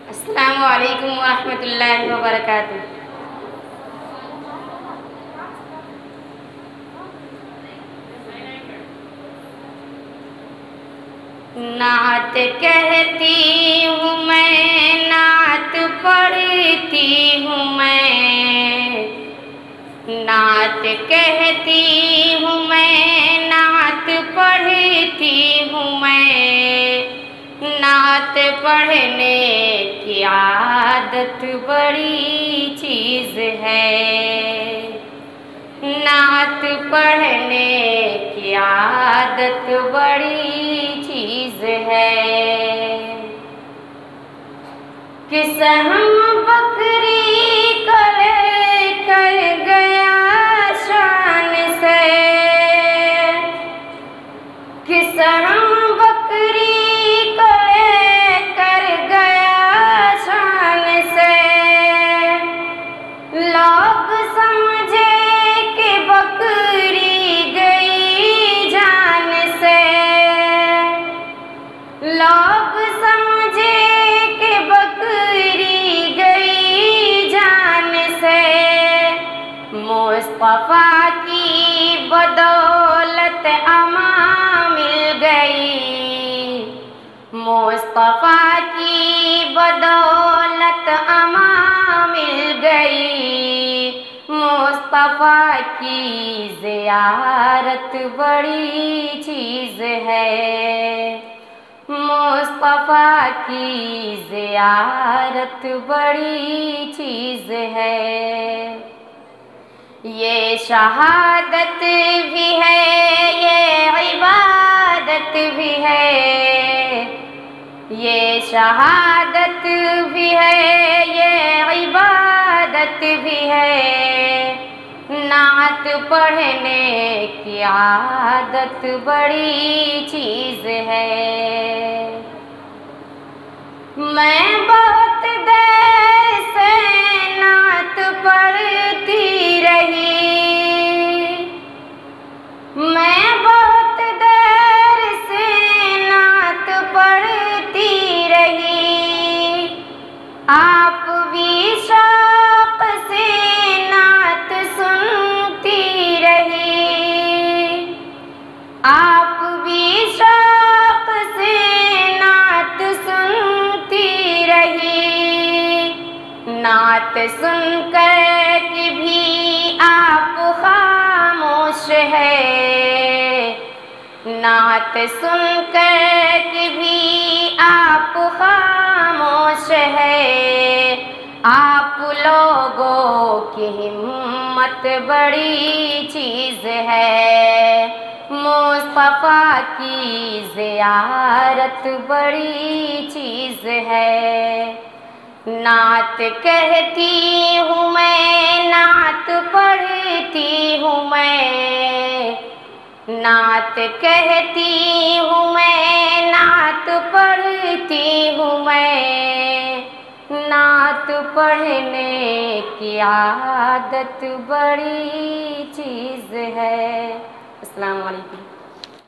अस्सलामु अलैकुम वरहमतुल्लाहि वबरकातुह। नात कहती हूँ मैं, नात पढ़ती हूँ मैं, नात कहती हूँ मैं, नात पढ़ती हूँ मैं। नात पढ़ने की आदत बड़ी चीज़ है, नात पढ़ने की आदत बड़ी चीज़ है। किस हम बकरी को लेकर गया शान से, किस हम बकरी को लेकर गया शान से। लोग समझे कि बकरी गई जान से, लोग समझे कि बकरी गई जान से। मुस्तफा की बदौलत अमा मिल गई, मुस्तफा की बदौलत अमा मिल गई। मुस्तफा की ज़ियारत बड़ी चीज़ है, मुस्तफा की ज़ियारत बड़ी चीज़ है। ये शहादत भी है, ये इबादत भी है, ये शहादत भी है, ये इबादत भी है। नात पढ़ने की आदत बड़ी चीज़ है। मैं बहुत देर से नात पढ़ती रही, मैं बहुत देर से नात पढ़ती रही। आप भी शौक़ से नात सुनती रही, आप भी शौक़ से नात सुनती रही। नात सुनकर कि भी आप खामोश है, नात सुनकर कि भी आप खामोश है। आप लोगों की हिम्मत बड़ी चीज़ है, मुस्तफा की ज़ियारत बड़ी चीज़ है। नात कहती हूँ मैं, नात पढ़ती हूँ मैं, नात कहती हूँ मैं, नात पढ़ती हूँ मैं। नात पढ़ने की आदत बड़ी चीज़ है। अस्सलाम वालेकुम।